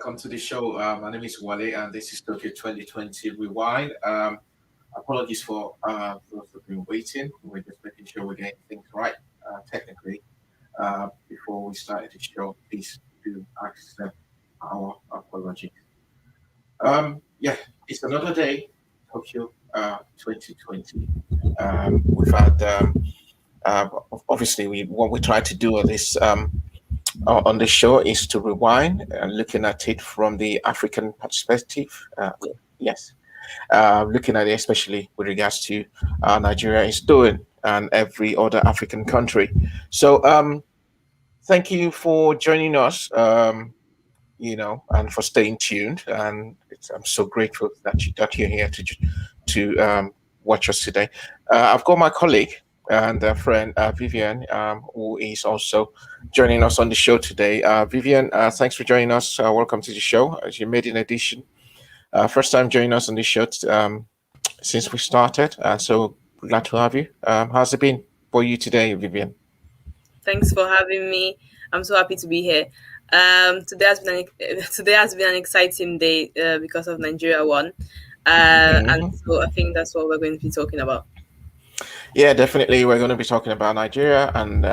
welcome to the show. My name is Wale, and this is Tokyo 2020 Rewind. Apologies for those who've been waiting. We're just making sure we're getting things right technically. Before we started the show, please do accept our apologies. Yeah, it's another day, Tokyo 2020. We've had uh, obviously what we try to do on this show is to rewind and looking at it from the African perspective. Yes, looking at it especially with regards to Nigeria is doing and every other African country. So thank you for joining us. And for staying tuned. And I'm so grateful that you're here to watch us today. I've got my colleague and friend Vivian, who is also joining us on the show today. Vivian, thanks for joining us. Welcome to the show. As you made an addition, first time joining us on the show since we started. So glad to have you. How's it been for you today, Vivian? Thanks for having me. I'm so happy to be here. Today has been an exciting day because of Nigeria won, and so I think that's what we're going to be talking about. Yeah, definitely. We're going to be talking about Nigeria and,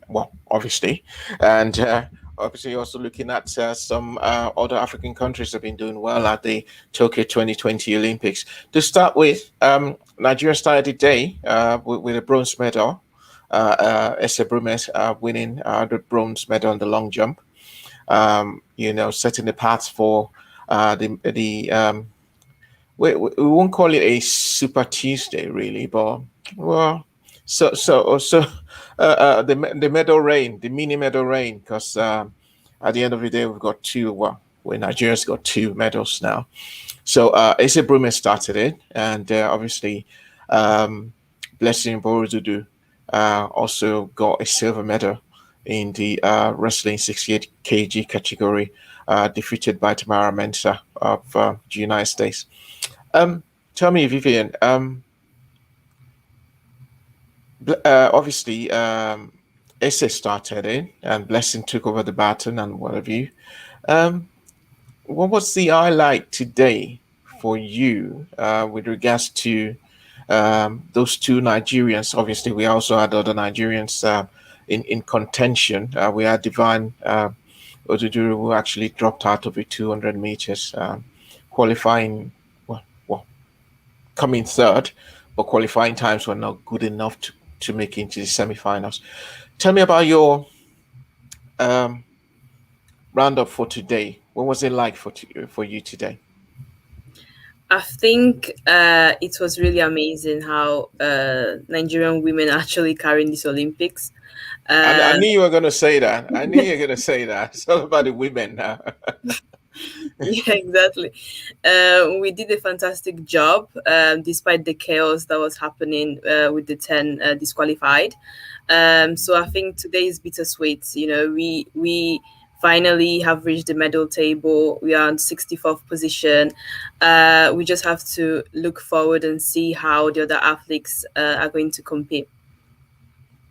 well, obviously, and obviously also looking at some other African countries have been doing well at the Tokyo 2020 Olympics. To start with, Nigeria started the day with a bronze medal. Ese Brume winning the bronze medal in the long jump. Setting the path for the we won't call it a Super Tuesday, really, but well, the medal reign, the mini medal reign, because at the end of the day, we've got two. Well, Nigeria's got two medals now. So Ese Brume started it, and obviously, Blessing Oborududu also got a silver medal in the wrestling 68 kg category, defeated by Tamyra Mensah of the United States. Tell me, Vivian. Obviously, Ese started it, and Blessing took over the baton, and what have you. What was the highlight today for you with regards to those two Nigerians? Obviously, we also had other Nigerians in contention. We had Divine Odudu, who actually dropped out of the 200 meters, qualifying. Well, coming third, but qualifying times were not good enough to make it into the semi-finals. Tell me about your roundup for today. What was it like for you today? I think it was really amazing how Nigerian women are actually carrying this Olympics. I knew you were going to say that. I knew you were going to say that. It's all about the women now. Yeah, exactly. We did a fantastic job despite the chaos that was happening with the 10 disqualified. So I think today is bittersweet. We finally have reached the medal table. We are on 64th position. We just have to look forward and see how the other athletes are going to compete.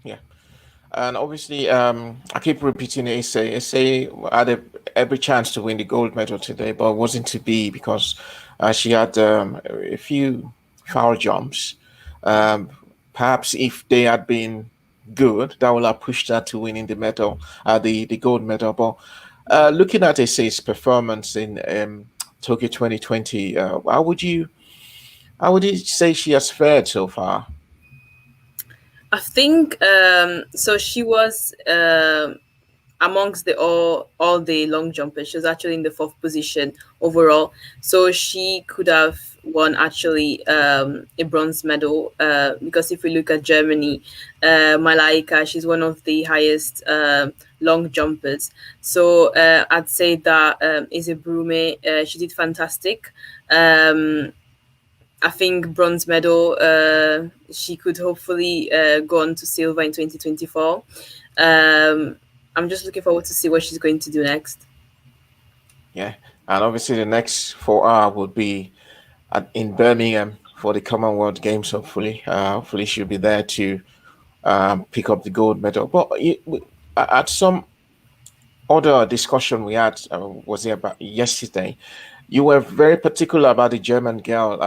Yeah. And obviously, I keep repeating Ese had every chance to win the gold medal today, but it wasn't to be because she had a few foul jumps. Perhaps if they had been good, that would have pushed her to winning the medal, the gold medal. But looking at Ese's performance in Tokyo 2020, how would you say she has fared so far? I think so. She was amongst all the long jumpers. She was actually in the fourth position overall, so she could have won actually a bronze medal because if we look at Germany, Malaika, she's one of the highest long jumpers. So I'd say that Ese Brume, she did fantastic. I think bronze medal. She could hopefully go on to silver in 2024. I'm just looking forward to see what she's going to do next. Yeah, and obviously the next for her would be in Birmingham for the Commonwealth Games. Hopefully she'll be there to pick up the gold medal. But at some other discussion we had was there about yesterday. You were very particular about the German girl,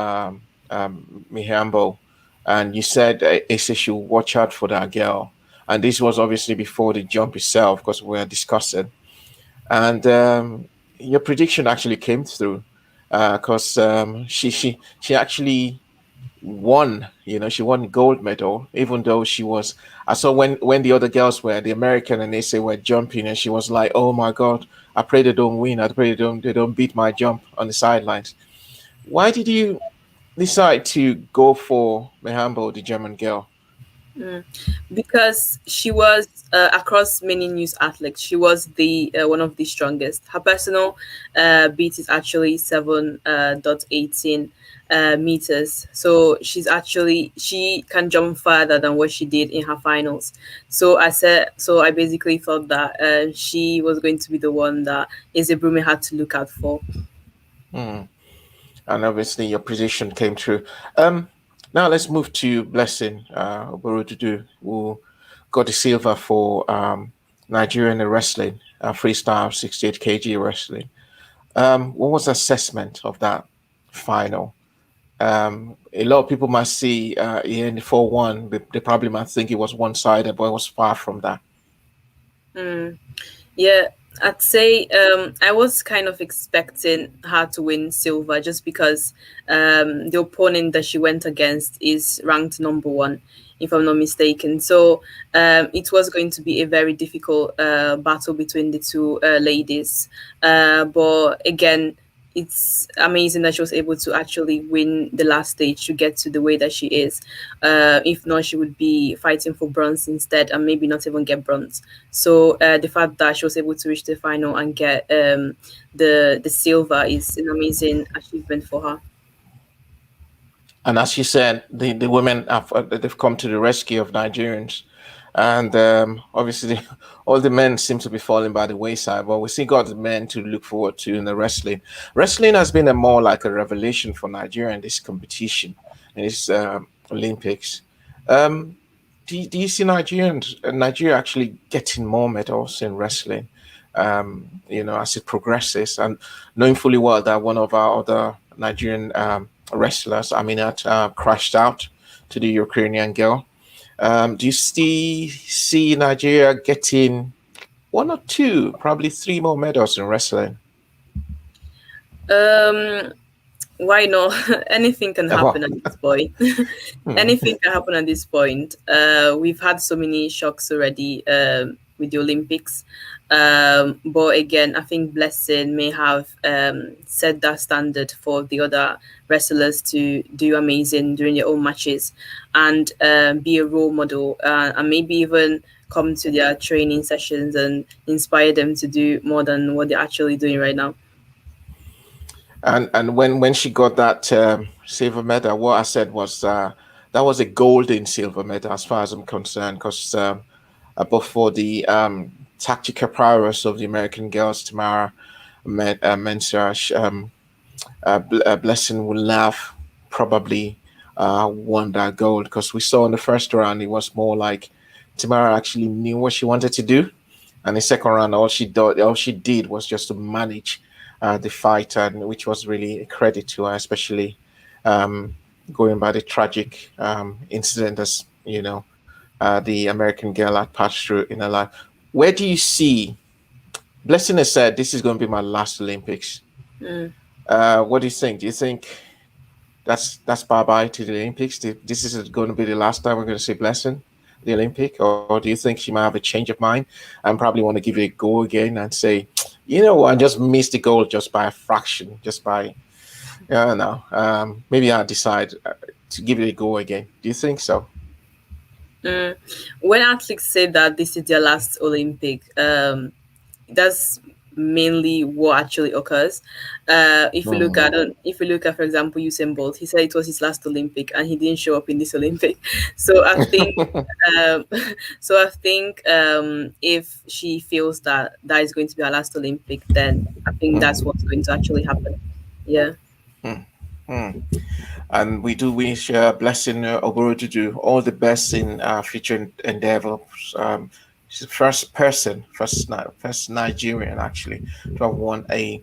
Mihambo, and you said Asa should watch out for that girl. And this was obviously before the jump itself, because we were discussing. And your prediction actually came through, because she actually won. She won gold medal, even though she was. I saw when the other girls were the American and they say were jumping, and she was like, "Oh my God, I pray they don't win. I pray they don't beat my jump on the sidelines." Why did you decide to go for Mehambo, the German girl? Mm. Because she was across many news outlets, she was the one of the strongest. Her personal beat is actually 7.18 meters. So she can jump further than what she did in her finals. So I basically thought that she was going to be the one that Ese Brume had to look out for. Hmm. And obviously your prediction came true. Um, Now let's move to Blessing Oborududu, who got the silver for Nigerian wrestling, freestyle 68 kg wrestling. What was the assessment of that final? A lot of people might see in the 4-1, they probably might think it was one sided, but it was far from that. Mm. Yeah, I'd say I was kind of expecting her to win silver just because the opponent that she went against is ranked number one, if I'm not mistaken. So it was going to be a very difficult battle between the two ladies. But again, it's amazing that she was able to actually win the last stage to get to the way that she is. If not, she would be fighting for bronze instead and maybe not even get bronze. So the fact that she was able to reach the final and get the silver is an amazing achievement for her. And as you said, the women they've come to the rescue of Nigerians, and obviously all the men seem to be falling by the wayside. But we still got the men to look forward to in the wrestling. Wrestling has been a more like a revelation for Nigeria in this competition in this Olympics. Um, do you see Nigeria actually getting more medals in wrestling? As it progresses, and knowing fully well that one of our other Nigerian wrestlers, Aminat, crashed out to the Ukrainian girl. Do you still see Nigeria getting one or two, probably three more medals in wrestling? Um, why not? Anything can happen Well, at this point. hmm. Anything can happen at this point. We've had so many shocks already with the Olympics. But again, I think Blessing may have set that standard for the other wrestlers to do amazing during their own matches and be a role model and maybe even come to their training sessions and inspire them to do more than what they're actually doing right now. And when she got that silver medal, what I said was that was a golden silver medal as far as I'm concerned, because before the tactical prowess of the American girls, Tamyra Mensah, Blessing will laugh probably won that gold, because we saw in the first round it was more like Tamyra actually knew what she wanted to do, and the second round all she did was just to manage the fight, and which was really a credit to her, especially um, going by the tragic incident as the American girl had passed through in her life. Where do you see Blessing has said this is going to be my last Olympics? Mm. What do you think? Do you think that's bye bye to the Olympics? This is going to be the last time we're going to see Blessing the Olympic, or do you think she might have a change of mind and probably want to give it a go again and say, I just missed the goal just by a fraction, just by I don't know. Maybe I'll decide to give it a go again. Do you think so? Mm. When athletes say that this is their last Olympic, that's mainly what actually occurs. If you look at, for example, Usain Bolt, he said it was his last Olympic and he didn't show up in this Olympic. So I think, um, if she feels that that is going to be her last Olympic, then I think that's what's going to actually happen. Yeah. Hmm. Hmm. And we do wish Blessing Oborududu all the best in future endeavors. She's the first Nigerian actually to have won a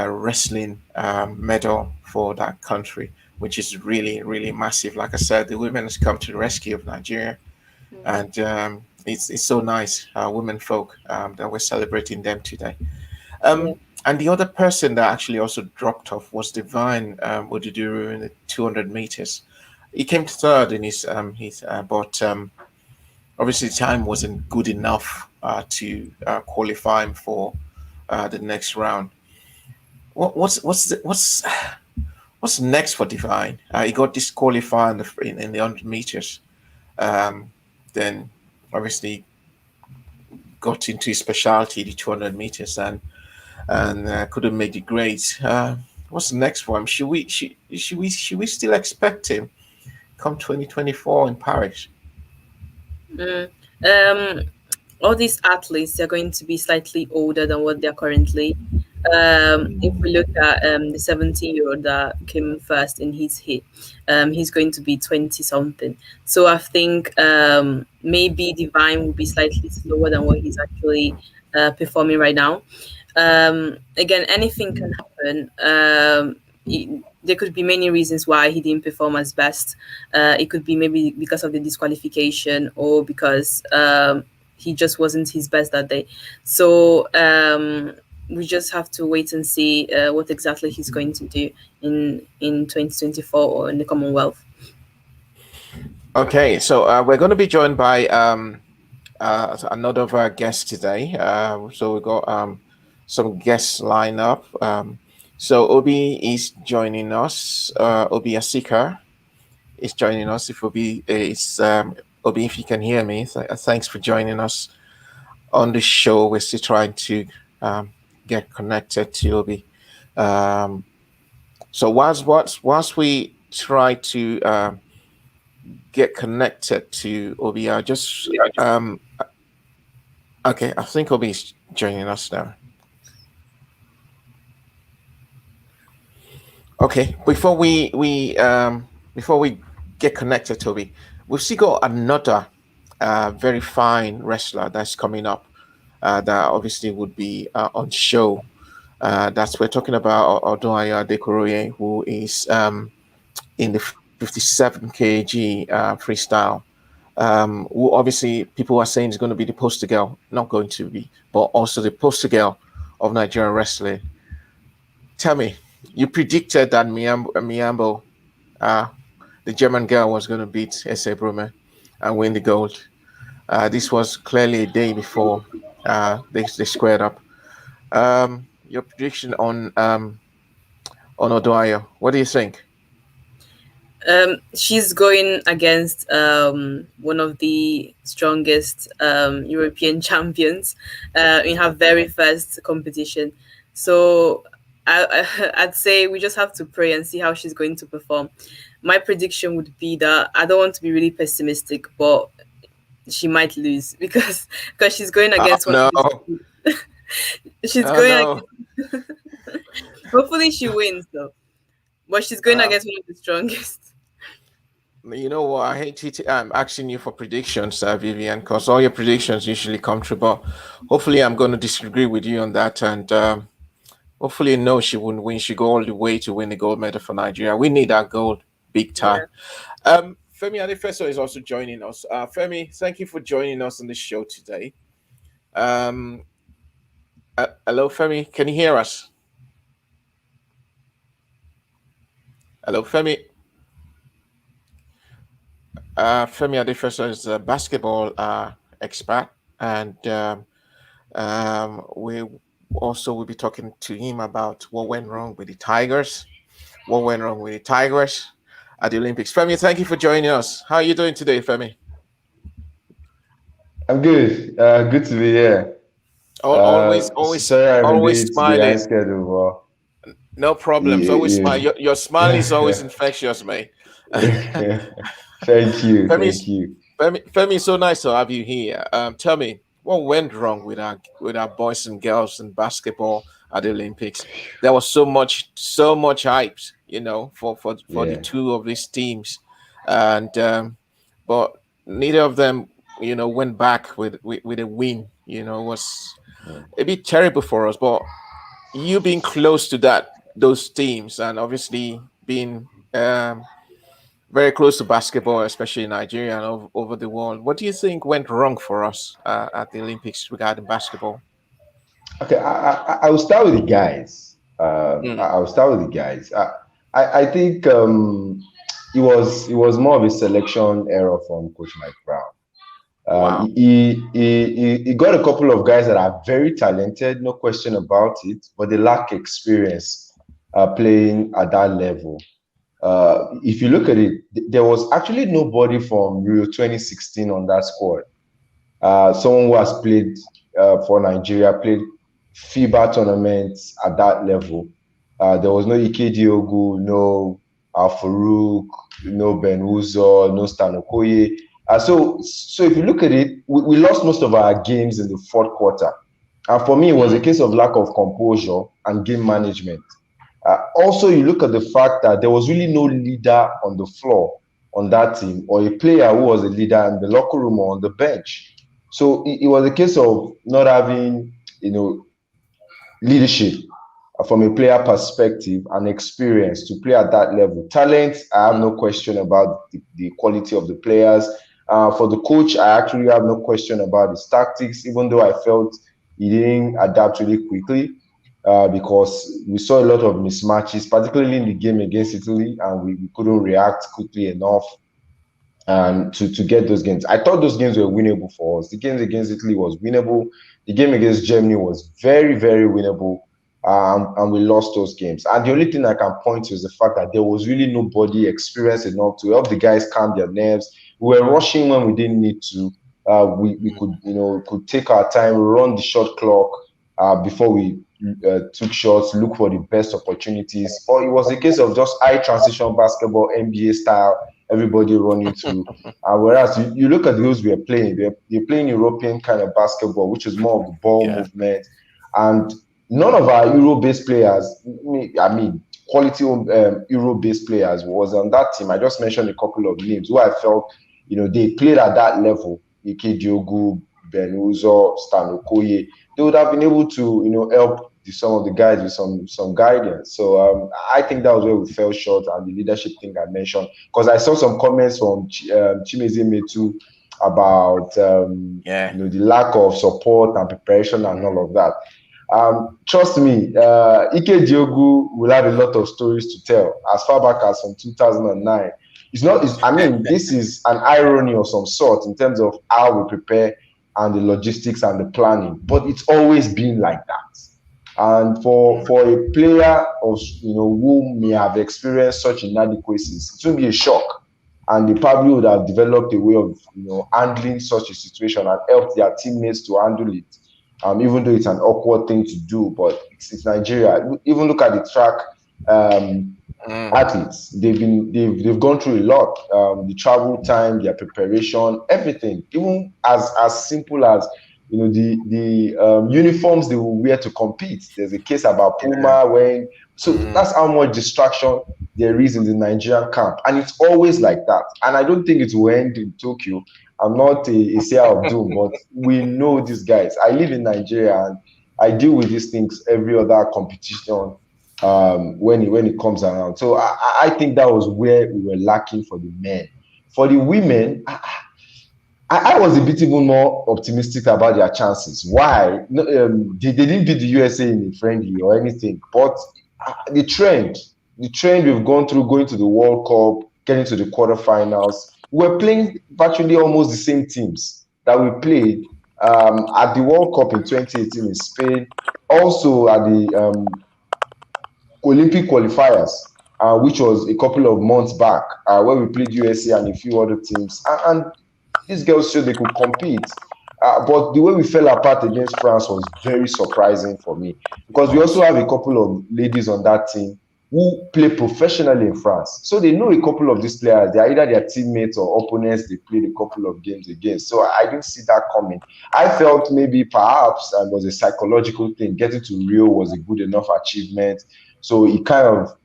wrestling medal for that country, which is really, really massive. Like I said, the women has come to the rescue of Nigeria, and it's so nice, women folk, that we're celebrating them today. Yeah. And the other person that actually also dropped off was Divine Odudu in the 200 meters. He came third in his but obviously time wasn't good enough to qualify him for the next round. What's next for Divine? He got disqualified in the 100 meters. Um, then obviously got into his specialty, the 200 meters, and couldn't make the grades. What's the next one? Should we still expect him come 2024 in Paris? Mm. Um, all these athletes are going to be slightly older than what they're currently. If we look at the 17-year-old that came first in his heat, he's going to be 20 something. So I think maybe Divine will be slightly slower than what he's actually performing right now. Again, anything can happen. There could be many reasons why he didn't perform as best. It could be maybe because of the disqualification or because he just wasn't his best that day. So we just have to wait and see what exactly he's going to do in 2024 or in the Commonwealth. Okay, so we're going to be joined by another of our guests today. So we got some guests lined up. So Obi is joining us. Obi Asika is joining us. If Obi is Obi, if you can hear me, thanks for joining us on the show. We're still trying to get connected to Obi. So whilst we try to get connected to Obi, I just okay. I think Obi is joining us now. Okay, before we get connected, Toby, we've still got another very fine wrestler that's coming up that obviously would be on show. That's we're talking about Odoaya Dekoroye, who is in the 57 kg freestyle. Who obviously people are saying is going to be the poster girl, not going to be, but also the poster girl of Nigerian wrestling. Tell me, you predicted that Mihambo, the German girl, was going to beat Ese Brume and win the gold. This was clearly a day before they squared up. Your prediction on Odoayo, what do you think? She's going against one of the strongest European champions in her very first competition. So I'd say we just have to pray and see how she's going to perform. My prediction would be that I don't want to be really pessimistic, but she might lose because she's going against one. No. She's going. Against... Hopefully, she wins though, but she's going against one of the strongest. You know what? I hate asking you for predictions, Vivian, because all your predictions usually come true. But hopefully, I'm going to disagree with you on that, and hopefully, no, she wouldn't win. She go all the way to win the gold medal for Nigeria. We need that gold, big time. Yeah. Femi Adefeso is also joining us. Femi, thank you for joining us on the show today. Hello, Femi. Can you hear us? Hello, Femi. Femi Adefeso is a basketball expert, and we also will be talking to him about what went wrong with the Tigers. What went wrong with the Tigers at the Olympics? Femi, thank you for joining us. How are you doing today, Femi? I'm good. Good to be here. Always sorry I'm always smiling. Behind schedule, but no problems. Always smile. Your smile is always infectious, mate. Thank you. Thank you. Femi, so nice to have you here. Tell me, what went wrong with our boys and girls in basketball at the Olympics? There was so much hype, for the two of these teams, and but neither of them went back with a win, was a bit terrible for us. But you being close to those teams, and obviously being very close to basketball, especially in Nigeria and over the world, what do you think went wrong for us at the Olympics regarding basketball? Okay, I will start with the guys. Mm. I will start with the guys. I think it was more of a selection error from Coach Mike Brown. Wow. He got a couple of guys that are very talented, no question about it, but they lack experience playing at that level. If you look at it, there was actually nobody from Rio 2016 on that squad. Someone who has played for Nigeria, played FIBA tournaments at that level. There was no Ike Diogu, no Farouk, no Ben Uzo, no Stan Okoye. So if you look at it, we lost most of our games in the fourth quarter. And for me, it was a case of lack of composure and game management. Also, you look at the fact that there was really no leader on the floor on that team, or a player who was a leader in the locker room or on the bench. So it was a case of not having, leadership from a player perspective and experience to play at that level. Talent, I have no question about the quality of the players. For the coach, I actually have no question about his tactics, even though I felt he didn't adapt really quickly because we saw a lot of mismatches, particularly in the game against Italy, and we couldn't react quickly enough to get those games. I thought those games were winnable for us. The games against Italy was winnable. The game against Germany was very, very winnable. And we lost those games. And the only thing I can point to is the fact that there was really nobody experienced enough to help the guys calm their nerves. We were rushing when we didn't need to. We could take our time, run the shot clock before we took shots, look for the best opportunities. Or it was a case of just high transition basketball, NBA style, everybody running through. Whereas you look at those we are playing, they're playing European kind of basketball, which is more of the ball movement. And none of our Euro-based players, quality Euro-based players was on that team. I just mentioned a couple of names who I felt, they played at that level. Ike Diogu, Ben Uzo, Stan Okoye. They would have been able to, help some of the guys with some guidance. So I think that was where we fell short, and the leadership thing I mentioned. Because I saw some comments from Chimeze Metu about the lack of support and preparation and all of that. Trust me, Ike Diogu will have a lot of stories to tell as far back as from 2009. This is an irony of some sort in terms of how we prepare and the logistics and the planning, but it's always been like that. And for a player of who may have experienced such inadequacies, it will be a shock. And they probably would have developed a way of handling such a situation and helped their teammates to handle it. Even though it's an awkward thing to do, but it's Nigeria. Even look at the track athletes. They've gone through a lot. The travel time, their preparation, everything. Even as simple as the uniforms they will wear to compete. There's a case about Puma wearing. So that's how much distraction there is in the Nigerian camp, and it's always like that. And I don't think it will end in Tokyo. I'm not a sayer of doom, but we know these guys. I live in Nigeria and I deal with these things every other competition when it comes around. So I think that was where we were lacking for the men. For the women, I was a bit even more optimistic about their chances. Why? They didn't beat the USA in a friendly or anything, but the trend we've gone through, going to the World Cup, getting to the quarterfinals, we're playing virtually almost the same teams that we played at the World Cup in 2018 in Spain, also at the Olympic qualifiers, which was a couple of months back, where we played USA and a few other teams. And these girls showed they could compete. But the way we fell apart against France was very surprising for me, because we also have a couple of ladies on that team who play professionally in France. So they know a couple of these players. They are either their teammates or opponents they played a couple of games against. So I didn't see that coming. I felt maybe perhaps it was a psychological thing. Getting to Rio was a good enough achievement. So it kind of,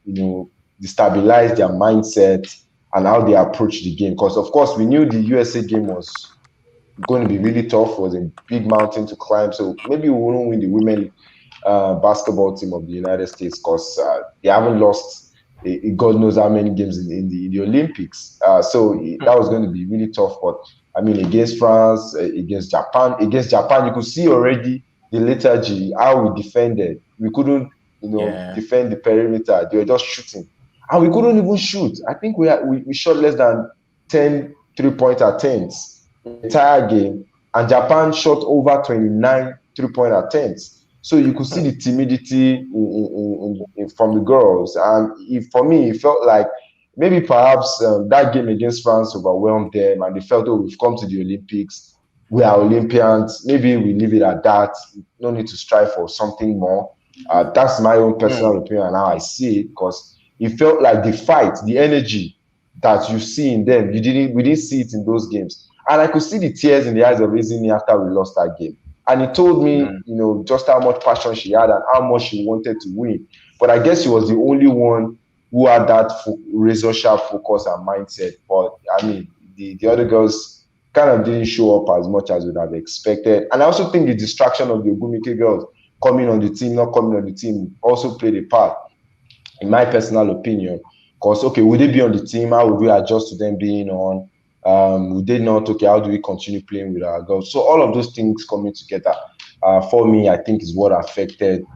destabilized their mindset and how they approach the game. Because, of course, we knew the USA game was going to be really tough. It was a big mountain to climb. So maybe we won't win the women basketball team of the United States because they haven't lost God knows how many games in the Olympics. So that was going to be really tough. But I mean, against France, against Japan, you could see already the lethargy, how we defended. We couldn't, defend the perimeter. They were just shooting, and we couldn't even shoot. I think we shot less than 10 3-point attempts the entire game, and Japan shot over 29 3-point attempts. So you could see the timidity from the girls, and for me, it felt like maybe perhaps that game against France overwhelmed them, and they felt, oh, we've come to the Olympics, we are Olympians, maybe we leave it at that, no need to strive for something more. That's my own personal opinion and how I see it, because it felt like the fight, the energy that you see in them, we didn't see it in those games. And I could see the tears in the eyes of Izini after we lost that game. And he told me, just how much passion she had and how much she wanted to win. But I guess she was the only one who had that razor sharp focus and mindset. But I mean, the other girls kind of didn't show up as much as we'd have expected. And I also think the distraction of the Ogumike girls coming on the team, not coming on the team, also played a part, in my personal opinion. Because, okay, would they be on the team? How would we adjust to them being on? Would they not? Okay, how do we continue playing with our girls? So all of those things coming together, for me, I think is what affected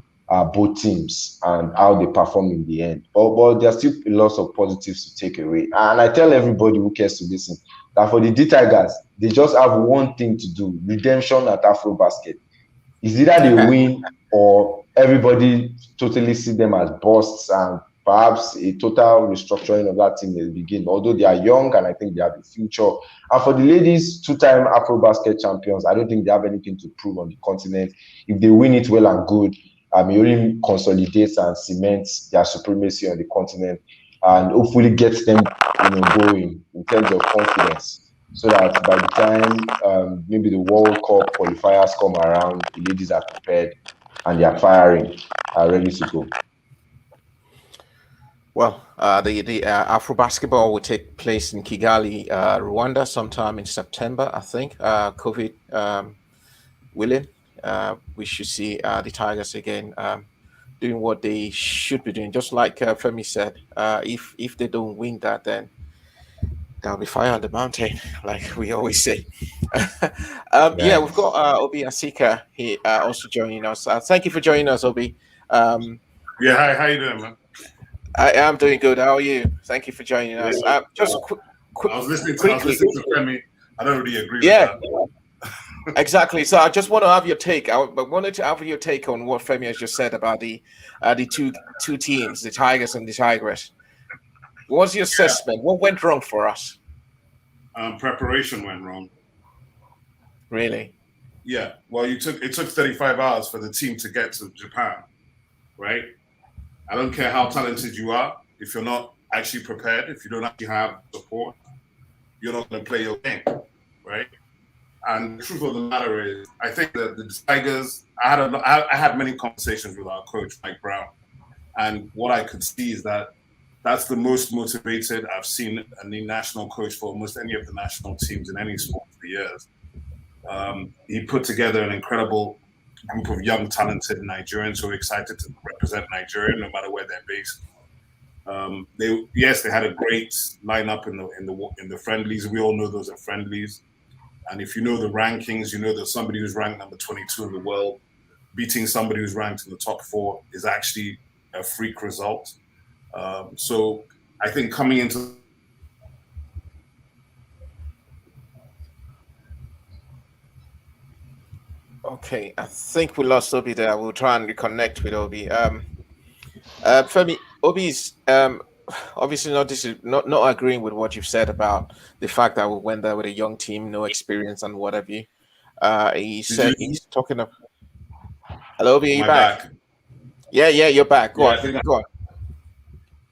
both teams and how they perform in the end. But there's still lots of positives to take away. And I tell everybody who cares to listen that for the D Tigers, they just have one thing to do: redemption at AfroBasket. It's either they win or everybody totally see them as busts and perhaps a total restructuring of that team at the beginning. Although they are young and I think they have a future. And for the ladies, two-time AfroBasket champions, I don't think they have anything to prove on the continent. If they win it well and good, it only consolidates and cements their supremacy on the continent and hopefully gets them going in terms of confidence. So that by the time maybe the World Cup qualifiers come around, the ladies are prepared and they are firing, are ready to go. Well, the Afro basketball will take place in Kigali, Rwanda, sometime in September, I think. COVID willing, we should see the Tigers again doing what they should be doing. Just like Femi said, if they don't win that, then there'll be fire on the mountain, like we always say. Yeah, we've got Obi Asika here also joining us. Thank you for joining us, Obi. Yeah, hi, how you doing, man? I am doing good. How are you? Thank you for joining us. Just I was listening to Femi. I don't really agree with that. Exactly. So I just want to have your take. I wanted to have your take on what Femi has just said about the two teams, the Tigers and the Tigress. What's your assessment? What went wrong for us? Preparation went wrong. Really? Yeah. Well, it took 35 hours for the team to get to Japan, right? I don't care how talented you are. If you're not actually prepared, if you don't actually have support, you're not going to play your game, right? And the truth of the matter is, I think that the Tigers, I had many conversations with our coach, Mike Brown. And what I could see is that that's the most motivated I've seen any national coach for almost any of the national teams in any sport for years. He put together an incredible group of young, talented Nigerians who are excited to represent Nigeria, no matter where they're based. They had a great lineup in the friendlies. We all know those are friendlies, and if you know the rankings, you know that somebody who's ranked number 22 in the world beating somebody who's ranked in the top 4 is actually a freak result. So I think coming into Okay, I think we lost Obi there. We'll try and reconnect with Obi. Femi, Obi's obviously not agreeing with what you've said about the fact that we went there with a young team, no experience and what have you. He's talking about. Hello, Obi, are you back? Yeah, you're back. Go on.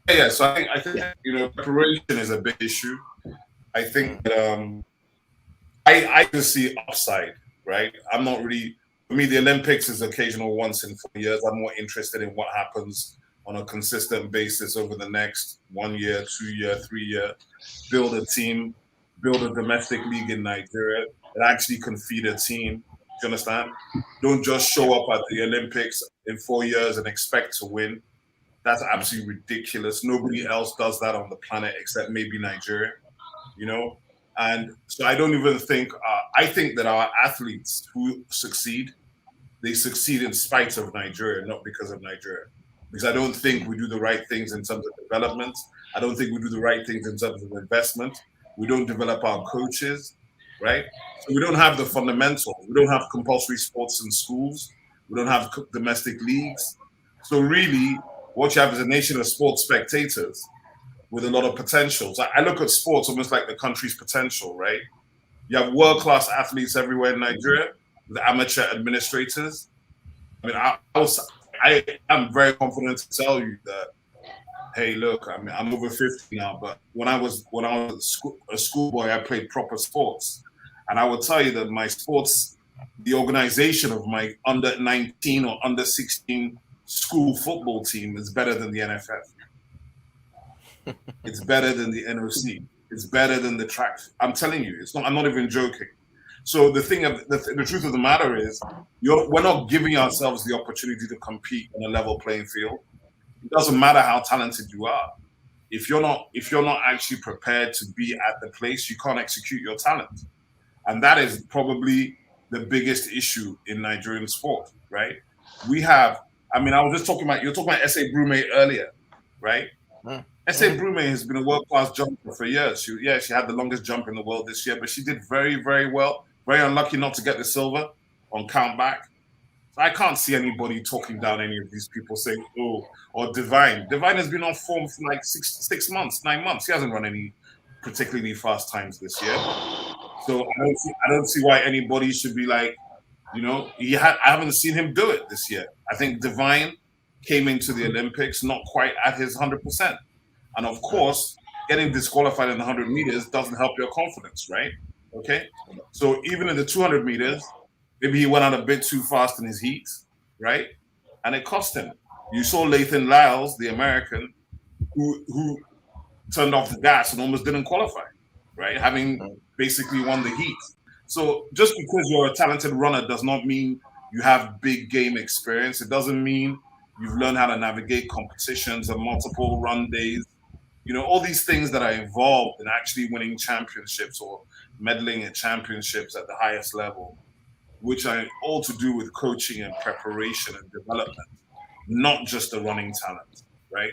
Yeah, so I think preparation is a big issue. I think I just see upside, right? I'm not really, for me, the Olympics is occasional once in 4 years. I'm more interested in what happens on a consistent basis over the next 1 year, 2 year, 3 year. Build a team, build a domestic league in Nigeria, that actually can feed a team. Do you understand? Don't just show up at the Olympics in 4 years and expect to win. That's absolutely ridiculous. Nobody else does that on the planet except maybe Nigeria, you know? And so I don't even think, I think that our athletes who succeed, they succeed in spite of Nigeria, not because of Nigeria. Because I don't think we do the right things in terms of development. I don't think we do the right things in terms of investment. We don't develop our coaches, right? So we don't have the fundamentals. We don't have compulsory sports in schools. We don't have domestic leagues. So really, what you have is a nation of sports spectators with a lot of potential. So I look at sports almost like the country's potential, right? You have world-class athletes everywhere in Nigeria, the amateur administrators. I mean, I am very confident to tell you that, hey, look, I mean, I'm over 50 now, but when I was a schoolboy, I played proper sports. And I will tell you that my sports, the organization of my under 19 or under 16 school football team is better than the NFF. It's better than the NOC. It's better than the track. I'm telling you, it's not. I'm not even joking. So the truth of the matter is, we're not giving ourselves the opportunity to compete on a level playing field. It doesn't matter how talented you are. If you're not actually prepared to be at the place, you can't execute your talent. And that is probably the biggest issue in Nigerian sport, right? We have, I mean, I was just talking about, you're talking about Ese Brume earlier, right? Ese Brume has been a world-class jumper for years. She had the longest jump in the world this year, but she did very, very well. Very unlucky not to get the silver on countback. So I can't see anybody talking down any of these people saying, oh, or Divine. Divine has been on form for like 9 months. He hasn't run any particularly fast times this year. So I don't see why anybody should be like, you know, I haven't seen him do it this year. I think Divine came into the Olympics not quite at his 100%. And of course, getting disqualified in the 100 meters doesn't help your confidence, right? Okay. So even in the 200 meters, maybe he went out a bit too fast in his heat, right? And it cost him. You saw Lathan Lyles, the American, who turned off the gas and almost didn't qualify, right? Having basically won the heat. So just because you're a talented runner does not mean you have big game experience. It doesn't mean you've learned how to navigate competitions and multiple run days. You know, all these things that are involved in actually winning championships or medaling at championships at the highest level, which are all to do with coaching and preparation and development, not just the running talent, right?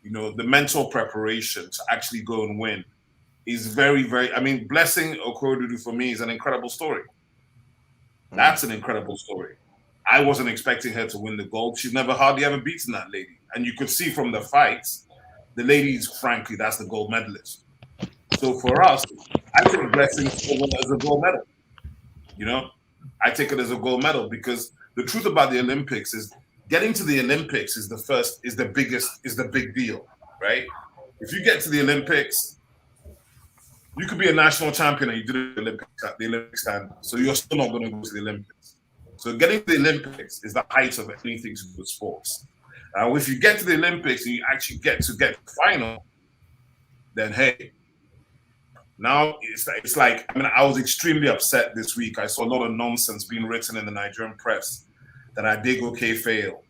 You know, the mental preparation to actually go and win is very, very, I mean, Blessing Oborududu for me is an incredible story. That's an incredible story. I wasn't expecting her to win the gold. She's never hardly ever beaten that lady. And you could see from the fights, the ladies, frankly, that's the gold medalist. So for us, I take Blessing as a gold medal. You know, I take it as a gold medal because the truth about the Olympics is getting to the Olympics is the big deal, right? If you get to the Olympics, you could be a national champion and you did the Olympic standard. So you're still not going to go to the Olympics. So getting to the Olympics is the height of anything to do with sports. If you get to the Olympics and you actually get to the final, then hey, now it's like, I mean, I was extremely upset this week. I saw a lot of nonsense being written in the Nigerian press that Adegoke failed.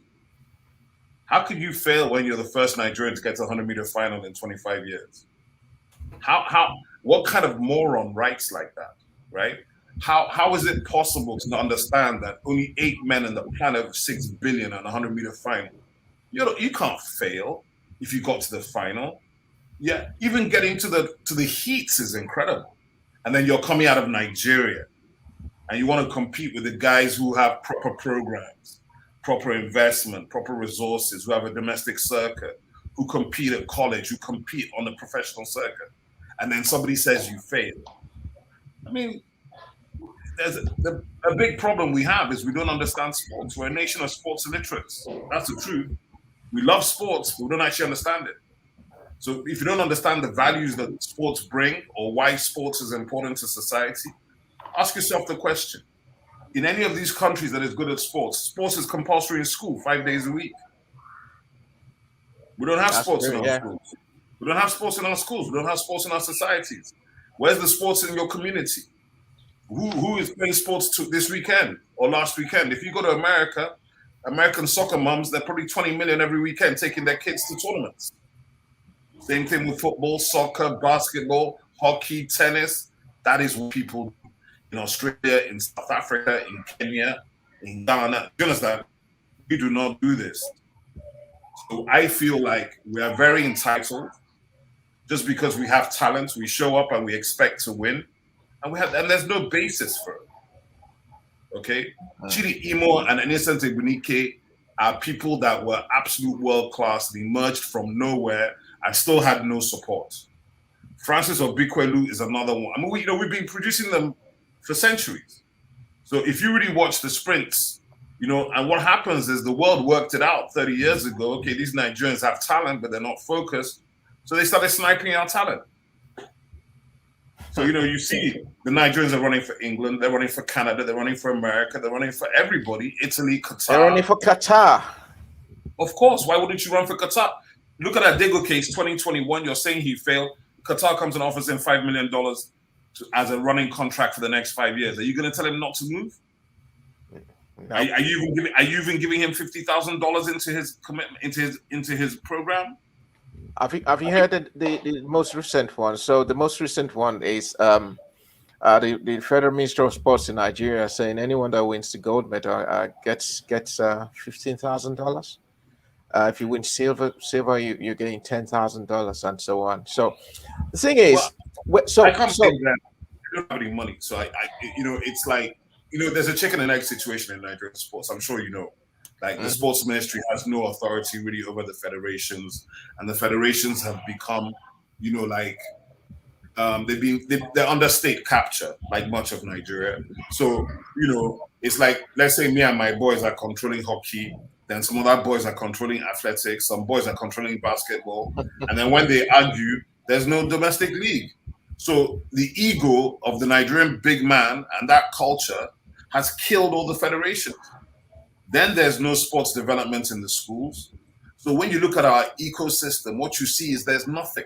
How could you fail when you're the first Nigerian to get to a 100-meter final in 25 years? What kind of moron writes like that, right? How is it possible to not understand that only 8 men in the planet of 6 billion on a 100-meter final? You can't fail if you got to the final. Yeah, even getting to the heats is incredible. And then you're coming out of Nigeria and you want to compete with the guys who have proper programs, proper investment, proper resources, who have a domestic circuit, who compete at college, who compete on the professional circuit. And then somebody says you failed. I mean, there's a big problem we have is we don't understand sports. We're a nation of sports illiterates. That's the truth. We love sports, but we don't actually understand it. So if you don't understand the values that sports bring or why sports is important to society, ask yourself the question. In any of these countries that is good at sports is compulsory in school 5 days a week. We don't have sports in our schools. We don't have sports in our schools. We don't have sports in our societies. Where's the sports in your community? Who is playing sports this weekend or last weekend? If you go to America, American soccer moms, they're probably 20 million every weekend taking their kids to tournaments. Same thing with football, soccer, basketball, hockey, tennis. That is what people do in Australia, in South Africa, in Kenya, in Ghana. You understand? We do not do this. So I feel like we are very entitled. Just because we have talent, we show up and we expect to win. And there's no basis for it. Okay? Chidi Imo and Innocent Ebunike are people that were absolute world class. They emerged from nowhere and still had no support. Francis Obikwelu is another one. I mean, we've been producing them for centuries. So if you really watch the sprints, and what happens is the world worked it out 30 years ago. Okay, these Nigerians have talent, but they're not focused. So they started sniping our talent. So, you see the Nigerians are running for England, they're running for Canada, they're running for America, they're running for everybody, Italy, Qatar. They're running for Qatar. Of course, why wouldn't you run for Qatar? Look at that Dego case, 2021, you're saying he failed. Qatar comes and offers him $5 million as a running contract for the next 5 years. Are you going to tell him not to move? No. Are you even giving him $50,000 into his commitment, into his program? Have you heard the most recent one? So the most recent one is the Federal Minister of Sports in Nigeria saying anyone that wins the gold medal gets $15,000. If you win silver, you're getting $10,000 and so on. So the thing is, I can't say that I don't have any money. So it's like there's a chicken and egg situation in Nigerian sports. I'm sure you know. Like the sports ministry has no authority really over the federations, and the federations have become, they're under state capture, like much of Nigeria. So it's like, let's say me and my boys are controlling hockey, then some other boys are controlling athletics, some boys are controlling basketball, and then when they argue, there's no domestic league. So the ego of the Nigerian big man and that culture has killed all the federations. Then there's no sports development in the schools. So when you look at our ecosystem, what you see is there's nothing.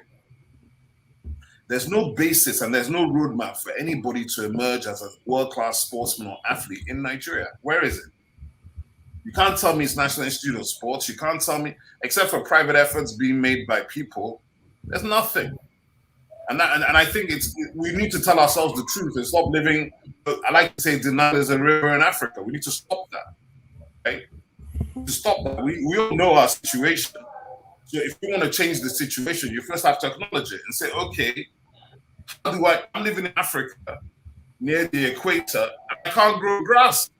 There's no basis and there's no roadmap for anybody to emerge as a world-class sportsman or athlete in Nigeria. Where is it? You can't tell me it's National Institute of Sports. You can't tell me, except for private efforts being made by people, there's nothing. And I think we need to tell ourselves the truth and stop living, I like to say, denial is a river in Africa. We need to stop that. Right? To stop that. We all know our situation. So if you want to change the situation, you first have to acknowledge it and say, okay, I'm living in Africa near the equator. I can't grow grass.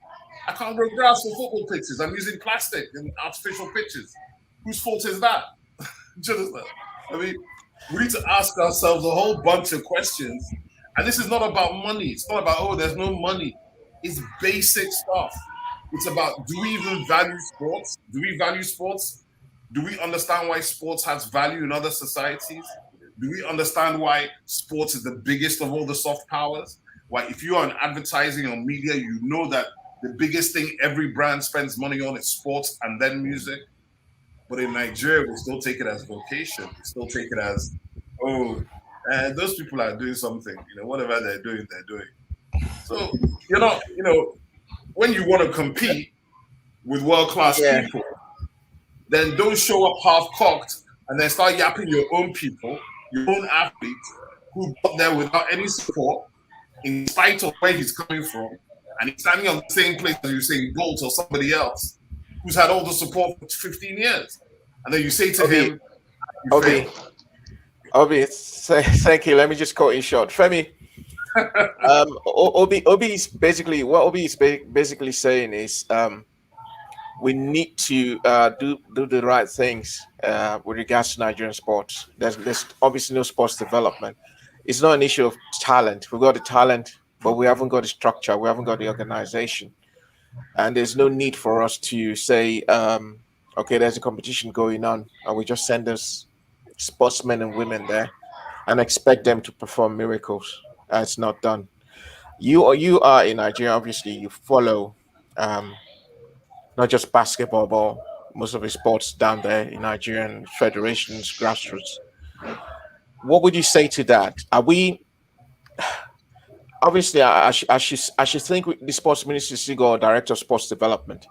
I can't grow grass for football pitches. I'm using plastic and artificial pitches. Whose fault is that? Do you understand? I mean, we need to ask ourselves a whole bunch of questions. And this is not about money. It's not about, there's no money. It's basic stuff. It's about, do we even value sports? Do we value sports? Do we understand why sports has value in other societies? Do we understand why sports is the biggest of all the soft powers? Why, if you are in advertising or media, you know that the biggest thing every brand spends money on is sports and then music. But in Nigeria, we still take it as vocation. We still take it as, those people are doing something. Whatever they're doing. So, when you want to compete with world-class people, then don't show up half-cocked and then start yapping your own people, your own athletes, who got there without any support, in spite of where he's coming from, and he's standing on the same place as you're saying Bolt or somebody else who's had all the support for 15 years. And then you say to him, Obi, thank you. Let me just cut in short. Femi, Obi is basically, what Obi is basically saying is we need to do the right things with regards to Nigerian sports. There's obviously no sports development. It's not an issue of talent. We've got the talent, but we haven't got the structure. We haven't got the organization. And there's no need for us to say, okay, there's a competition going on, and we just send us sportsmen and women there and expect them to perform miracles. It's not done. You are in Nigeria, obviously, you follow not just basketball, but most of the sports down there in Nigerian federations, grassroots. What would you say to that? obviously, I should think the sports ministry still got a director of sports development.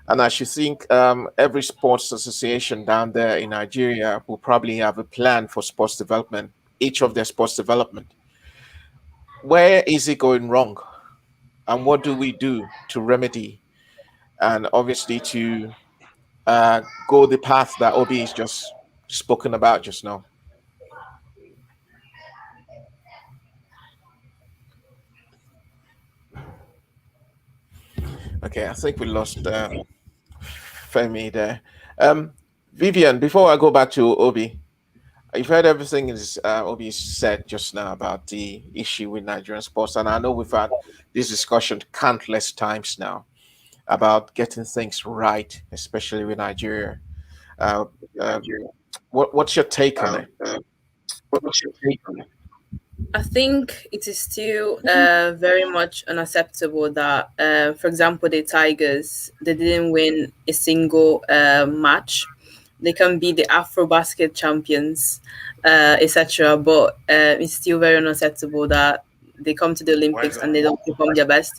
And I should think every sports association down there in Nigeria will probably have a plan for sports development, each of their sports development. Where is it going wrong? And what do we do to remedy? And obviously to go the path that Obi is just spoken about just now. Okay, I think we lost Femi there. Vivian, before I go back to Obi, you've heard everything Obi said just now about the issue with Nigerian sports, and I know we've had this discussion countless times now about getting things right, especially with Nigeria. What's your take on it? I think it is still very much unacceptable that, for example, the Tigers, they didn't win a single match. They can be the Afro-Basket champions, etc. But it's still very unacceptable that they come to the Olympics and they don't perform their best.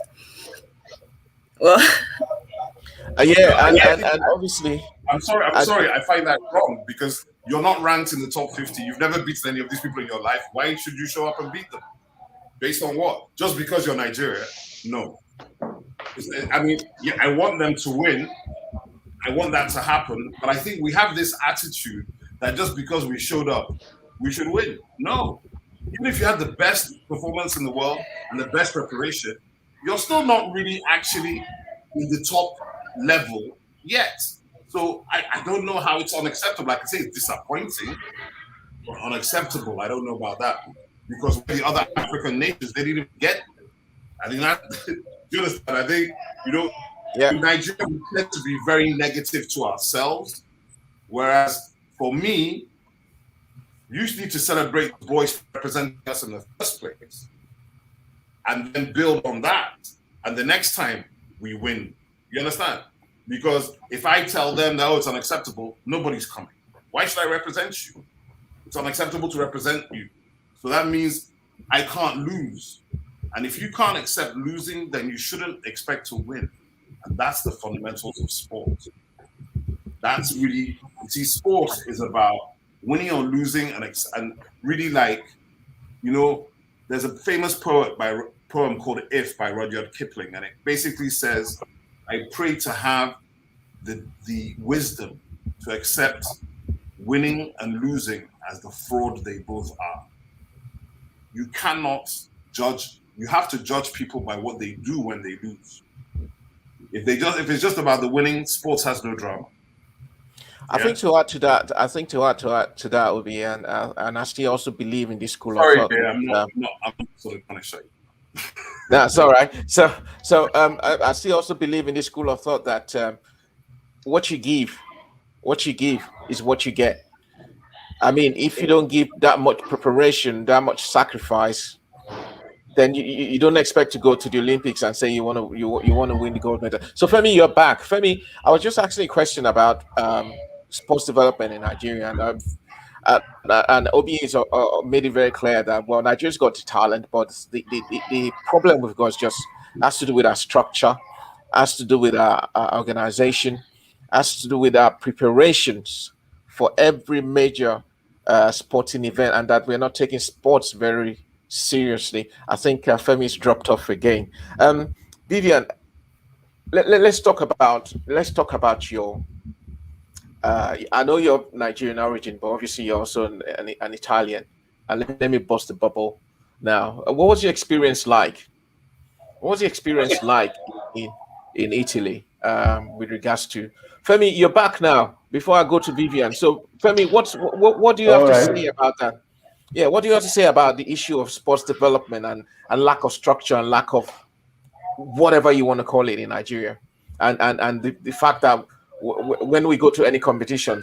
Well, and obviously, I'm sorry. I find that wrong because you're not ranked in the top 50. You've never beaten any of these people in your life. Why should you show up and beat them? Based on what? Just because you're Nigeria? No. I mean, yeah, I want them to win. I want that to happen. But I think we have this attitude that just because we showed up, we should win. No. Even if you had the best performance in the world and the best preparation, you're still not really actually in the top level yet. So I don't know how it's unacceptable. Like I say, it's disappointing, but unacceptable. I don't know about that. Because the other African nations, they didn't get. I think that, do you understand? I think, in Nigeria, we tend to be very negative to ourselves. Whereas for me, you need to celebrate the boys representing us in the first place and then build on that. And the next time we win, you understand? Because if I tell them that, it's unacceptable, nobody's coming. Why should I represent you? It's unacceptable to represent you. So that means I can't lose. And if you can't accept losing, then you shouldn't expect to win. And that's the fundamentals of sport. That's really, sport is about winning or losing and really there's a famous poem called If by Rudyard Kipling. And it basically says, I pray to have the wisdom to accept winning and losing as the fraud they both are. You cannot judge. You have to judge people by what they do when they lose. If it's just about the winning, sports has no drama. I think to add to that would be, and I still also believe in this school of thought. I'm not sort of trying to show you. That's all right. So I still also believe in this school of thought that what you give is what you get. I mean, if you don't give that much preparation, that much sacrifice, then you don't expect to go to the Olympics and say you want to win the gold medal. So Femi, you're back. Femi, I was just asking a question about sports development in Nigeria, and Obi has made it very clear that Nigeria's got the talent, but the problem we've got has to do with our structure, has to do with our organization, has to do with our preparations for every major sporting event, and that we're not taking sports very seriously. I think Femi's dropped off again. Vivian, let's talk about your. I know you're Nigerian origin, but obviously you're also an Italian. And let me bust the bubble now. What was your experience like? What was the experience like in Italy with regards to Femi? You're back now. Before I go to Vivian, so Femi, what do you have to say about that? Yeah, what do you have to say about the issue of sports development and lack of structure and lack of whatever you want to call it in Nigeria, and the fact that when we go to any competition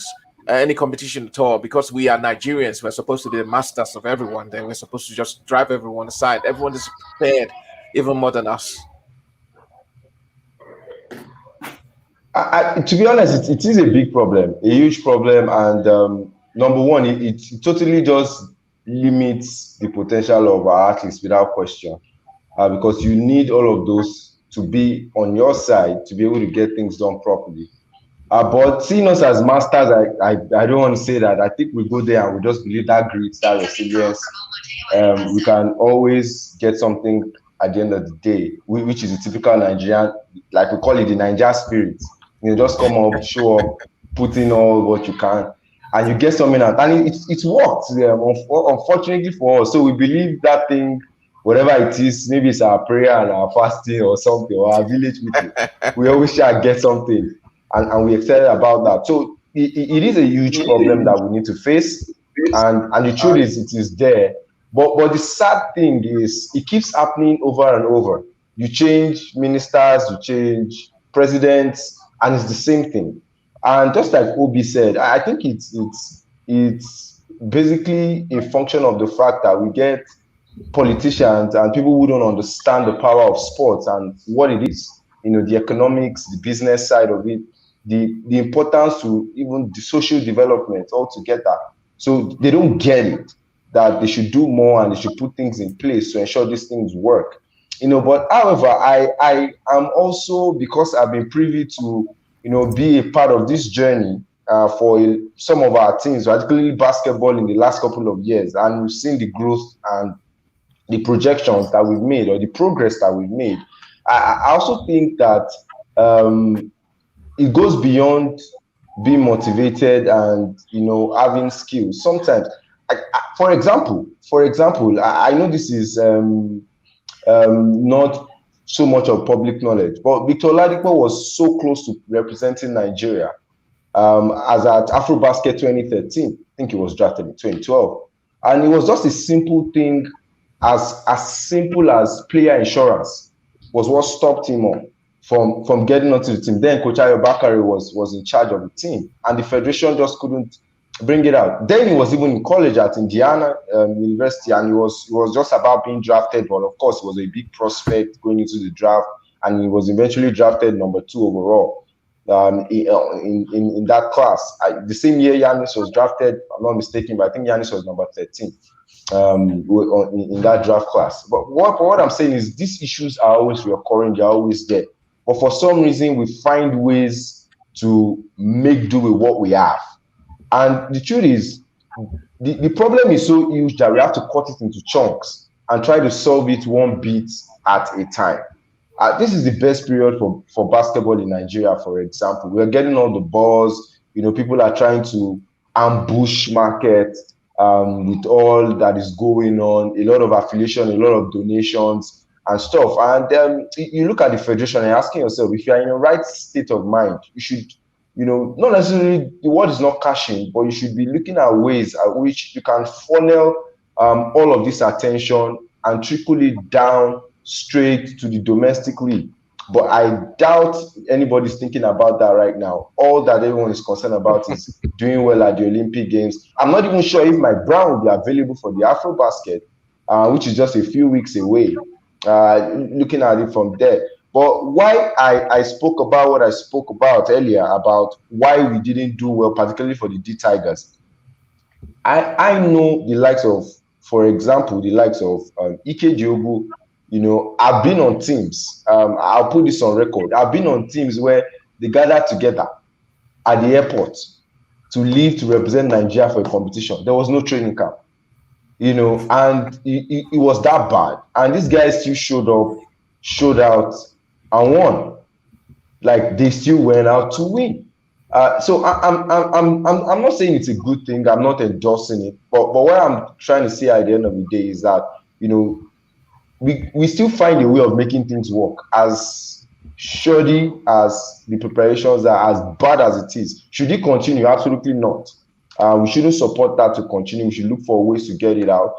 at all, because we are Nigerians, we're supposed to be the masters of everyone. Then we're supposed to just drive everyone aside. Everyone is prepared even more than us. To be honest, it is a big problem, a huge problem, and number one, it totally just limits the potential of our athletes without question. because you need all of those to be on your side to be able to get things done properly. But seeing us as masters, I don't want to say that. I think we go there and we just believe that grit, that resilience. We can always get something at the end of the day, which is a typical Nigerian, like we call it the Nigerian spirit. Just come up, show up, put in all what you can, and you get something out. And it's worked, unfortunately for us. So we believe that thing, whatever it is, maybe it's our prayer and our fasting or something, or our village meeting, we always shall get something. And we're excited about that. So it is a huge problem that we need to face. And the truth is, it is there. But the sad thing is, it keeps happening over and over. You change ministers, you change presidents, and it's the same thing. And just like Obi said, I think it's basically a function of the fact that we get politicians and people who don't understand the power of sports and what it is. The economics, the business side of it, the importance to even the social development altogether. So they don't get it, that they should do more and they should put things in place to ensure these things work. But however, I am also, because I've been privy to, be a part of this journey for some of our teams, particularly basketball in the last couple of years, and we've seen the growth and the projections that we've made or the progress that we've made. I also think that it goes beyond being motivated and having skills. Sometimes, for example, I know this is not so much of public knowledge, but Victor Oladipo was so close to representing Nigeria as at AfroBasket 2013. I think he was drafted in 2012, and it was just a simple thing, as simple as player insurance was what stopped him from getting onto the team. Then Coach Ayo Bakari was in charge of the team, and the federation just couldn't bring it out. Then he was even in college at Indiana University, and he was just about being drafted. But of course, he was a big prospect going into the draft, and he was eventually drafted number 2 overall in that class. The same year Giannis was drafted, I'm not mistaken, but I think Giannis was number 13 in that draft class. But what I'm saying is, these issues are always recurring, they're always there. But for some reason, we find ways to make do with what we have. And the truth is, the problem is so huge that we have to cut it into chunks and try to solve it one bit at a time. This is the best period for basketball in Nigeria, for example. We're getting all the buzz. People are trying to ambush market with all that is going on, a lot of affiliation, a lot of donations and stuff. And you look at the federation and you're asking yourself, if you're in the right state of mind, you should, not necessarily, the word is not cashing, but you should be looking at ways at which you can funnel all of this attention and trickle it down straight to the domestic league. But I doubt anybody's thinking about that right now. All that everyone is concerned about is doing well at the Olympic Games. I'm not even sure if my Brown will be available for the AfroBasket, which is just a few weeks away. Looking at it from there. But why I spoke about what I spoke about earlier, about why we didn't do well, particularly for the D Tigers. I know the likes of, for example, the likes of Ike Diobu. I've been on teams. I'll put this on record. I've been on teams where they gathered together at the airport to leave to represent Nigeria for a competition. There was no training camp, and it was that bad. And these guys still showed out, and won. Like, they still went out to win. So I'm not saying it's a good thing. I'm not endorsing it. But what I'm trying to say at the end of the day is that we still find a way of making things work. As shoddy as the preparations are, as bad as it is, should it continue? Absolutely not. We shouldn't support that to continue. We should look for ways to get it out,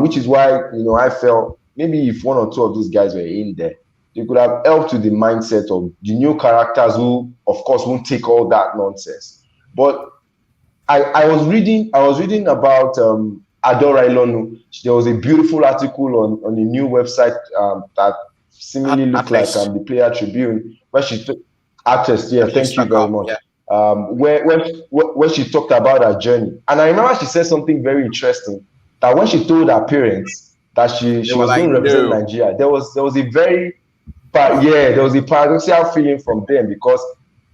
which is why I felt maybe if one or two of these guys were in there, they could have helped with the mindset of the new characters who, of course, won't take all that nonsense. But I was reading about Adora Ilonu. There was a beautiful article on a new website that seemingly looked like the Player Tribune, where she took access. Yeah, thank you very much. Yeah. Where she talked about her journey, and I remember she said something very interesting, that when she told her parents that she were was like, going to represent no. Nigeria. There was a paradoxical feeling from them, because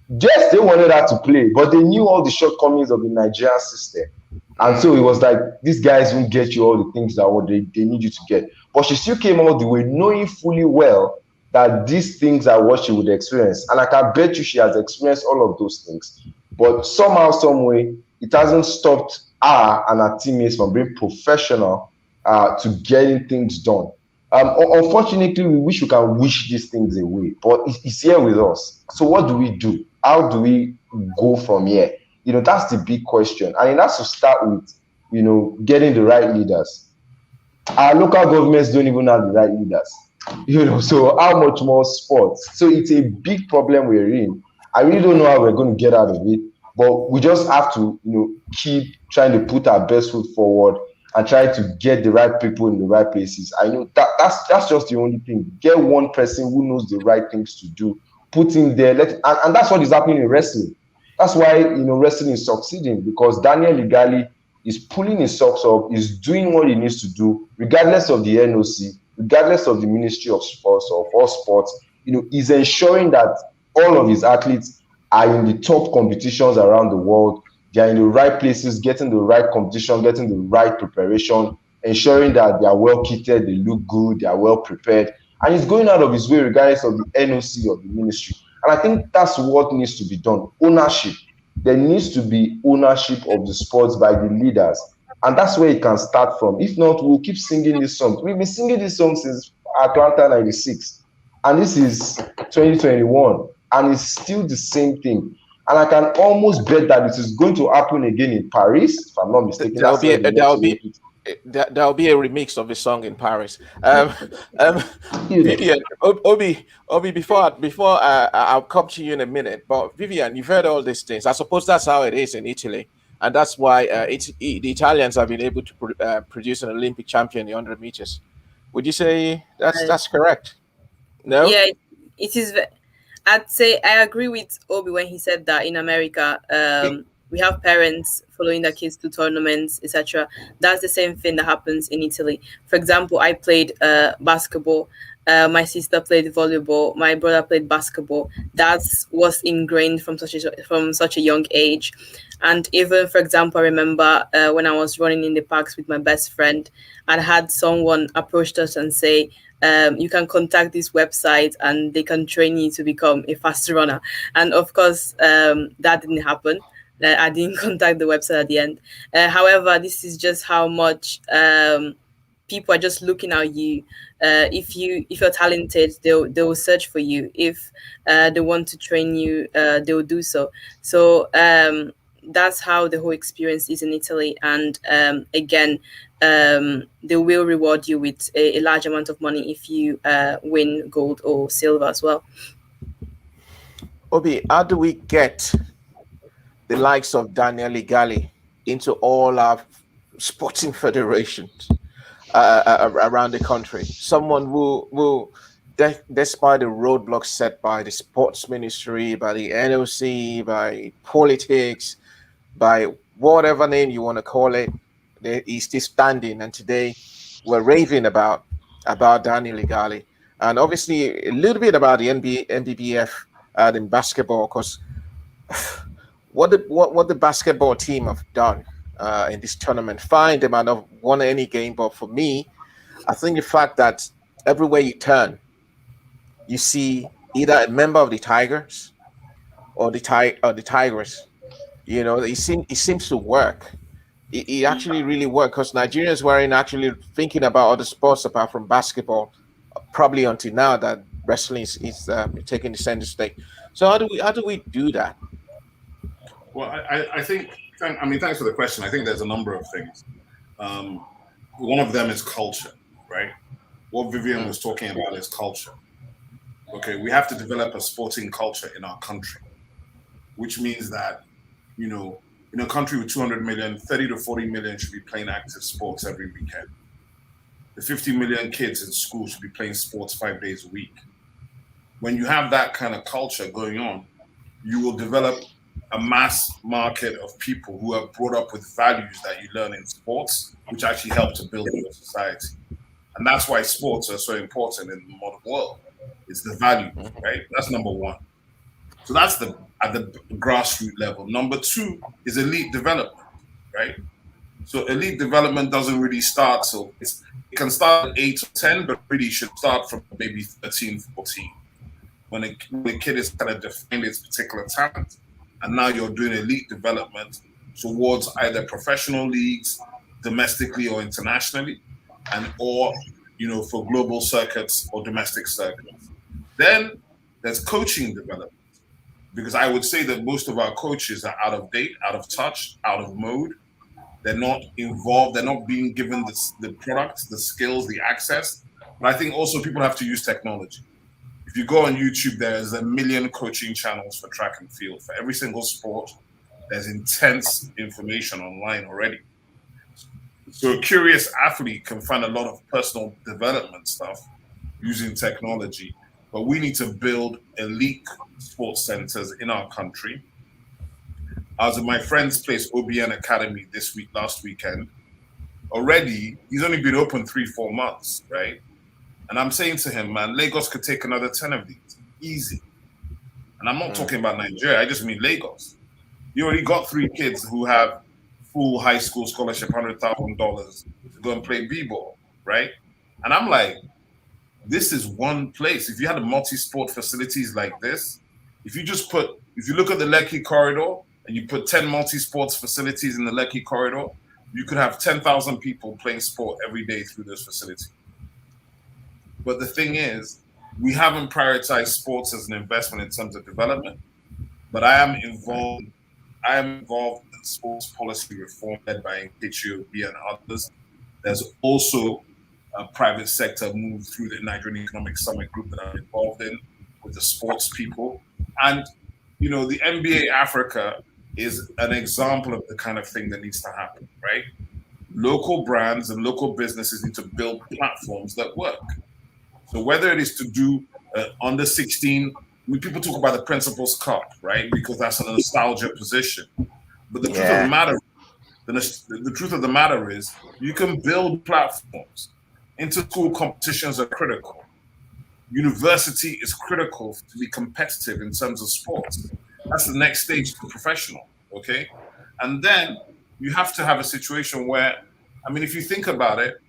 yes, they wanted her to play, but they knew all the shortcomings of the Nigerian system. And so it was like, these guys won't get you all the things that they need you to get. But she still came all the way, knowing fully well that these things are what she would experience. And I can bet you she has experienced all of those things. But somehow, some way, it hasn't stopped her and her teammates from being professional to getting things done. Unfortunately, we wish we can wish these things away, but it's here with us. So what do we do? How do we go from here? That's the big question. And it has to start with, getting the right leaders. Our local governments don't even have the right leaders. So how much more sports? So it's a big problem we're in. I really don't know how we're going to get out of it, but we just have to, keep trying to put our best foot forward and try to get the right people in the right places. I know that's just the only thing. Get one person who knows the right things to do, put him there, and that's what is happening in wrestling. That's why wrestling is succeeding, because Daniel Igali is pulling his socks up, is doing what he needs to do, regardless of the NOC, regardless of the Ministry of Sports or all sports. He's ensuring that all of his athletes are in the top competitions around the world. They are in the right places, getting the right competition, getting the right preparation, ensuring that they are well kitted, they look good, they are well prepared. And he's going out of his way regardless of the NOC or the ministry. And I think that's what needs to be done. Ownership. There needs to be ownership of the sports by the leaders. And that's where it can start from. If not, we'll keep singing these songs. We've been singing these songs since Atlanta 96. And this is 2021. And it's still the same thing. And I can almost bet that it is going to happen again in Paris, if I'm not mistaken. There'll be a remix of the song in Paris. Vivian, Obi, before I'll come to you in a minute. But Vivian, you've heard all these things. I suppose that's how it is in Italy, and that's why the Italians have been able to produce an Olympic champion in the 100 meters. Would you say that's correct? No. Yeah, it is. I'd say I agree with Obi when he said that in America, we have parents following their kids to tournaments, etc. That's the same thing that happens in Italy. For example, I played basketball. My sister played volleyball. My brother played basketball. That was ingrained from such a young age. And even, for example, I remember when I was running in the parks with my best friend, I had someone approach us and say, you can contact this website and they can train you to become a fast runner. And of course, that didn't happen. I didn't contact the website at the end. However, this is just how much people are just looking at you. If you're talented, they will search for you. If they want to train you, they will do so. So that's how the whole experience is in Italy. And again, they will reward you with a large amount of money if you win gold or silver as well. Obi, how do we get the likes of Daniel Igali into all our sporting federations around the country? Someone who despite the roadblocks set by the sports ministry, by the NOC, by politics, by whatever name you want to call it, he's still standing. And today we're raving about Daniel Igali, and obviously a little bit about the NBBF in basketball, because what the basketball team have done in this tournament. Fine, they might not won any game, but for me, I think the fact that everywhere you turn, you see either a member of the Tigers or the Tigers. It seems to work. It actually really worked, because Nigerians weren't actually thinking about other sports apart from basketball, probably until now that wrestling is taking the center stage. So how do we do that? Well, I think, thanks for the question. I think there's a number of things. One of them is culture, right? What Vivian was talking about is culture. Okay, we have to develop a sporting culture in our country, which means that, in a country with 200 million, 30 to 40 million should be playing active sports every weekend. The 50 million kids in school should be playing sports 5 days a week. When you have that kind of culture going on, you will develop a mass market of people who are brought up with values that you learn in sports, which actually help to build your society. And that's why sports are so important in the modern world. It's the value, right? That's number one. So that's at the grassroots level. Number two is elite development, right? So elite development doesn't really start, so it can start at 8 or 10, but really should start from maybe 13, 14. When a kid is kind of defined its particular talent, and now you're doing elite development towards either professional leagues, domestically or internationally, or for global circuits or domestic circuits. Then there's coaching development, because I would say that most of our coaches are out of date, out of touch, out of mode. They're not involved. They're not being given the products, the skills, the access. But I think also people have to use technology. If you go on YouTube, there's a million coaching channels for track and field. For every single sport, there's intense information online already. So a curious athlete can find a lot of personal development stuff using technology. But we need to build elite sports centers in our country. I was at my friend's place, OBN Academy, last weekend. Already, he's only been open 3-4 months, right? And I'm saying to him, man, Lagos could take another 10 of these, easy. And I'm not talking about Nigeria, I just mean Lagos. You already got 3 kids who have full high school scholarship, $100,000 to go and play b-ball, right? And I'm like, this is one place. If you had a multi-sport facilities like this, if you look at the Lekki corridor and you put 10 multi-sports facilities in the Lekki corridor, you could have 10,000 people playing sport every day through those facilities. But the thing is, we haven't prioritized sports as an investment in terms of development. But I am involved in sports policy reform led by TWAYMedia and others. There's also a private sector move through the Nigerian Economic Summit group that I'm involved in with the sports people. And, the NBA Africa is an example of the kind of thing that needs to happen, right? Local brands and local businesses need to build platforms that work. So whether it is to do under 16, people talk about the Principals Cup, right? Because that's a nostalgia position. But the truth of the matter, the truth of the matter is, you can build platforms. Inter-school competitions are critical. University is critical to be competitive in terms of sports. That's the next stage to professional, okay? And then you have to have a situation where, if you think about it,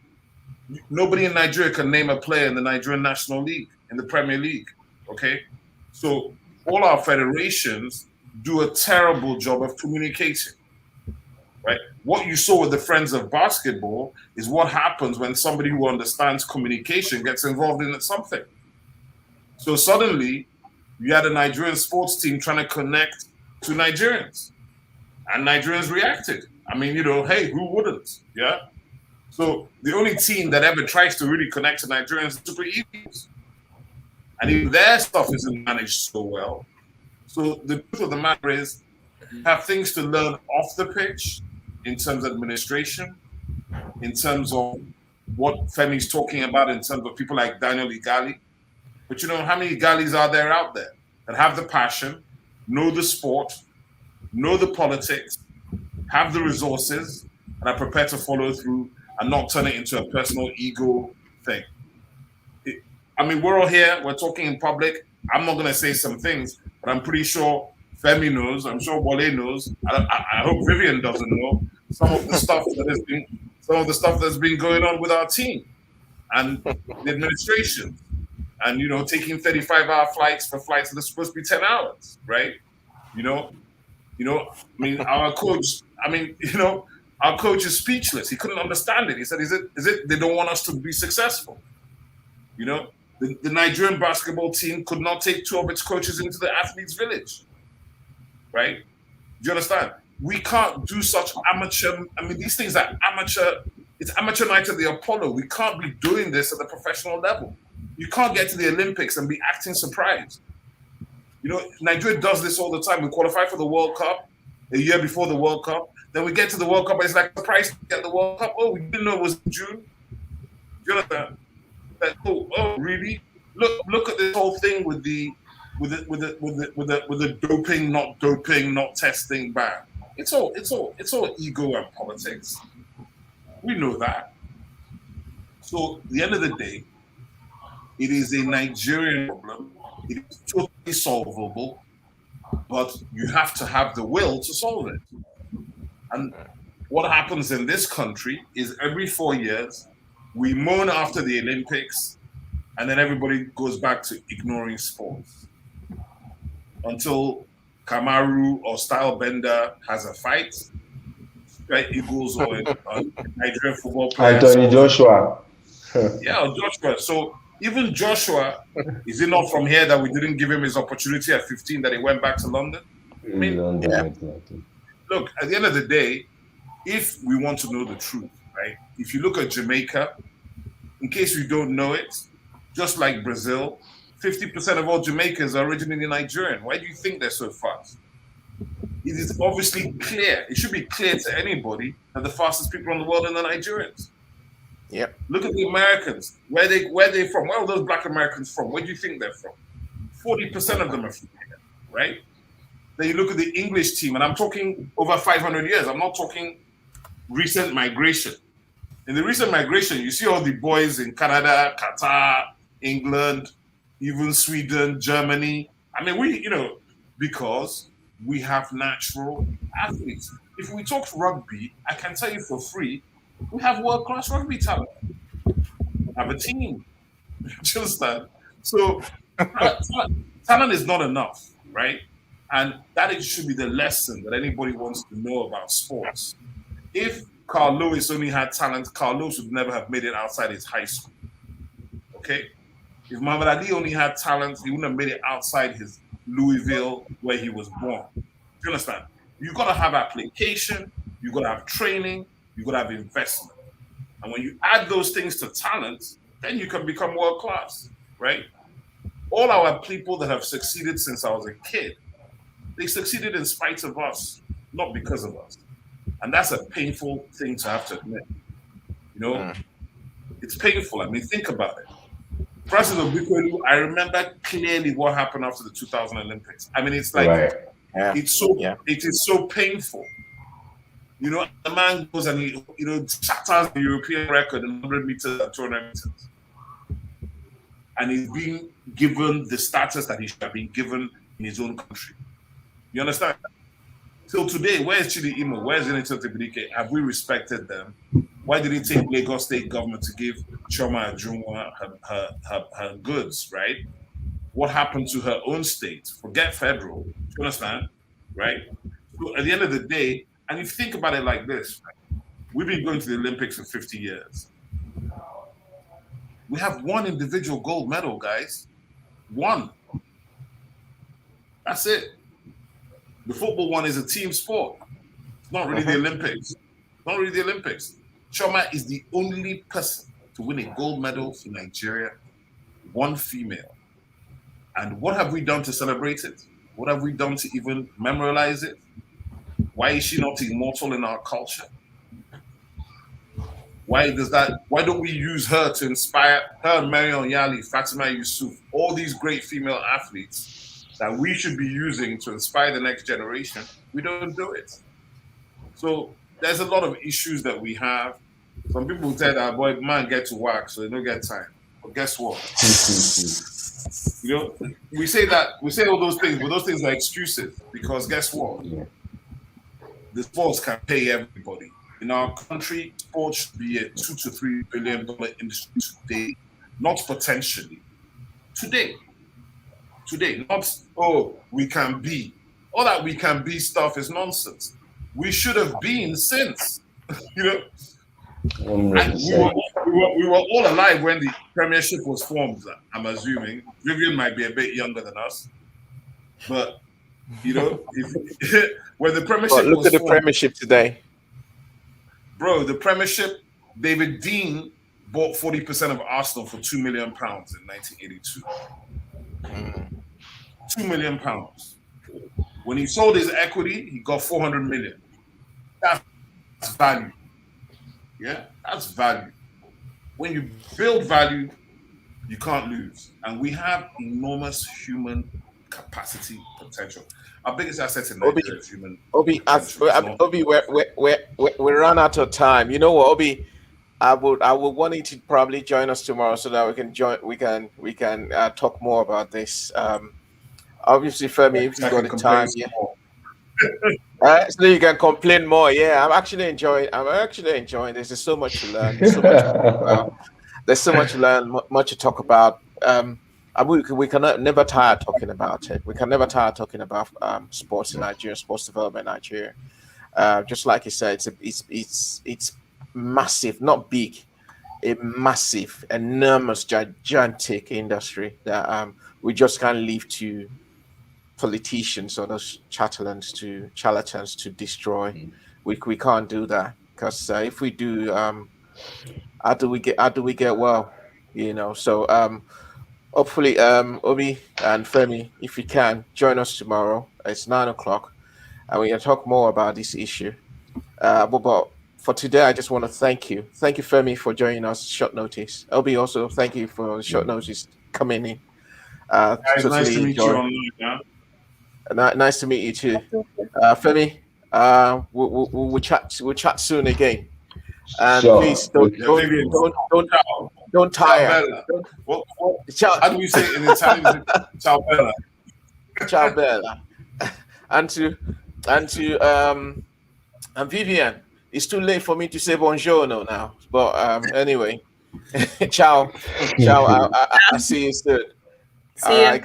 nobody in Nigeria can name a player in the Nigerian National League, in the Premier League, okay? So all our federations do a terrible job of communicating, right? What you saw with the Friends of Basketball is what happens when somebody who understands communication gets involved in something. So suddenly, you had a Nigerian sports team trying to connect to Nigerians, and Nigerians reacted. Hey, who wouldn't? Yeah. So the only team that ever tries to really connect to Nigerians is Super Eagles. And even their stuff isn't managed so well. So the truth of the matter is, you have things to learn off the pitch in terms of administration, in terms of what Femi's talking about, in terms of people like Daniel Igali. But how many Igalis are there out there that have the passion, know the sport, know the politics, have the resources, and are prepared to follow through and not turn it into a personal ego thing? We're all here, we're talking in public. I'm not going to say some things, but I'm pretty sure Femi knows, I'm sure Wale knows. I hope Vivian doesn't know some of the stuff that's been going on with our team and the administration. And, taking 35-hour flights for flights that are supposed to be 10 hours, right? Our coach, our coach is speechless. He couldn't understand it. He said, is it they don't want us to be successful? The Nigerian basketball team could not take 2 of its coaches into the athletes' village, right? Do you understand? We can't do such amateur, these things are amateur. It's amateur night at the Apollo. We can't be doing this at the professional level. You can't get to the Olympics and be acting surprised. Nigeria does this all the time. We qualify for the World Cup a year before the World Cup. Then we get to the World Cup and it's like a surprise to get the World Cup. Oh, we didn't know it was in June. Do you understand? Oh, really? Look at this whole thing with the doping, not testing ban. It's all ego and politics. We know that. So at the end of the day, it is a Nigerian problem. It is totally solvable, but you have to have the will to solve it. And what happens in this country is every 4 years, we moan after the Olympics, and then everybody goes back to ignoring sports until Kamaru or Stylebender has a fight, right? Eagles or Nigerian football players. Anthony Joshua. Yeah, Joshua. So even Joshua, is it not from here that we didn't give him his opportunity at 15 that he went back to London? I mean, look, at the end of the day, if we want to know the truth, right? If you look at Jamaica, in case you don't know it, just like Brazil, 50% of all Jamaicans are originally Nigerian. Why do you think they're so fast? It is obviously clear. It should be clear to anybody that the fastest people in the world are the Nigerians. Yep. Look at the Americans. Where they from? Where are those Black Americans from? Where do you think they're from? 40% of them are from here, right? Then you look at the English team, and I'm talking over 500 years. I'm not talking recent migration. In the recent migration, you see all the boys in Canada, Qatar, England, even Sweden, Germany. I mean, because we have natural athletes. If we talk rugby, I can tell you for free, we have world-class rugby talent. We have a team. Just that. So talent is not enough, right? And that should be the lesson that anybody wants to know about sports. If Carl Lewis only had talent, Carl Lewis would never have made it outside his high school. Okay? If Muhammad Ali only had talent, he wouldn't have made it outside his Louisville where he was born. Do you understand? You got to have application, you got to have training, you got to have investment. And when you add those things to talent, then you can become world class, right? All our people that have succeeded since I was a kid, they succeeded in spite of us, not because of us. And that's a painful thing to have to admit. It's painful. I mean, think about it. Francis Obikwelu, I remember clearly what happened after the 2000 Olympics. I mean, it's like, it is so painful. The man goes and he, shatters the European record in 100 meters and 200 meters. And he's being given the status that he should have been given in his own country. You understand? Till today, where's Chidi Imo? Where's Zenith Tibidike? Have we respected them? Why did it take Lagos state government to give Chioma Ajunwa her goods, right? What happened to her own state? Forget federal. Do you understand? Right? So at the end of the day, and if you think about it like this, right? We've been going to the Olympics for 50 years. We have one individual gold medal, guys. One. That's it. The football one is a team sport. It's not really the Olympics. Not really the Olympics. Chioma is the only person to win a gold medal for Nigeria, one female. And what have we done to celebrate it? What have we done to even memorialize it? Why is she not immortal in our culture? Why don't we use her to inspire her, Marion Yali, Fatima Yusuf, all these great female athletes that we should be using to inspire the next generation? We don't do it. So there's a lot of issues that we have. Some people say that, boy, man, get to work, so they don't get time. But guess what? We say all those things, but those things are excuses, because guess what? The sports can pay everybody. In our country, sports should be a $2 to $3 billion industry today, not potentially. Today, not, we can be. All that we can be stuff is nonsense. We should have been since, we were all alive when the Premiership was formed, I'm assuming. Vivian might be a bit younger than us. But, when the Premiership look at the Premiership today. Bro, the Premiership, David Dean bought 40% of Arsenal for £2 million in 1982. £2 million. When he sold his equity, he got 400 million. That's value. Yeah, that's value. When you build value, you can't lose. And we have enormous human capacity potential. Our biggest asset in Nigeria is human potential. Obi, we ran out of time. You know what, Obi? I would want you to probably join us tomorrow so that we can talk more about this. Obviously, Femi, if So you I got can the complain time, some yeah. more. So you can complain more. Yeah, I'm actually enjoying. I'm actually enjoying this. There's so much to learn. There's so much to talk about. There's so much to learn. Much to talk about. And we can never tire talking about it. We can never tire talking about sports in Nigeria, sports development in Nigeria. Just like you said, it's massive, not big, a massive, enormous, gigantic industry that we just can't leave to politicians or those charlatans to destroy. We can't do that because if we do, how do we get well? You know. So hopefully Obi and Femi, if you can join us tomorrow, it's 9 o'clock, and we can talk more about this issue. But for today, I just want to thank you. Thank you, Femi, for joining us short notice. Obi, also thank you for short notice coming in. Guys, nice to Totally meet you enjoy. online. Yeah? Nice to meet you too, Femi. We'll chat. We'll chat soon again. And please Sure. Yeah, Vivian. Ciao. don't Ciao, tire. Bella. What, Ciao, how do we say it in Italian? Is it ciao, Bella? ciao, Bella. and to and to and Vivian. It's too late for me to say buongiorno now. But anyway, ciao, ciao. I see you soon. See ya.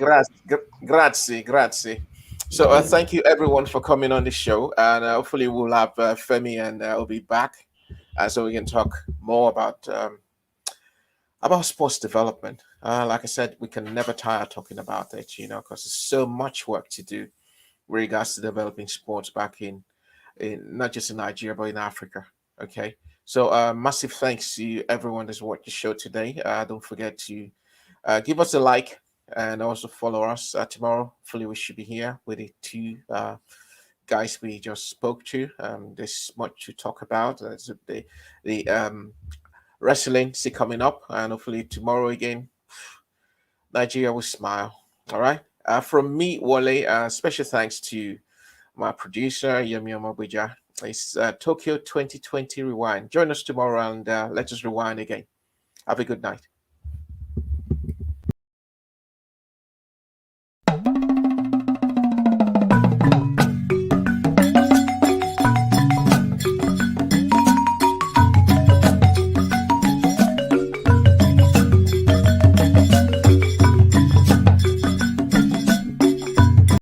Grazie. So thank you everyone for coming on the show, and hopefully we'll have Femi and Obi back, so we can talk more about sports development. Like I said, we can never tire talking about it, because there's so much work to do with regards to developing sports back in not just in Nigeria but in Africa. Okay, so massive thanks to everyone that's watched the show today. Don't forget to give us a like and also follow us tomorrow. Hopefully, we should be here with the two guys we just spoke to. There's much to talk about. The wrestling see coming up, and hopefully tomorrow again, Nigeria will smile. All right. From me, Wale. Special thanks to my producer Yemi Omabuja. It's Tokyo 2020 Rewind. Join us tomorrow and let us rewind again. Have a good night.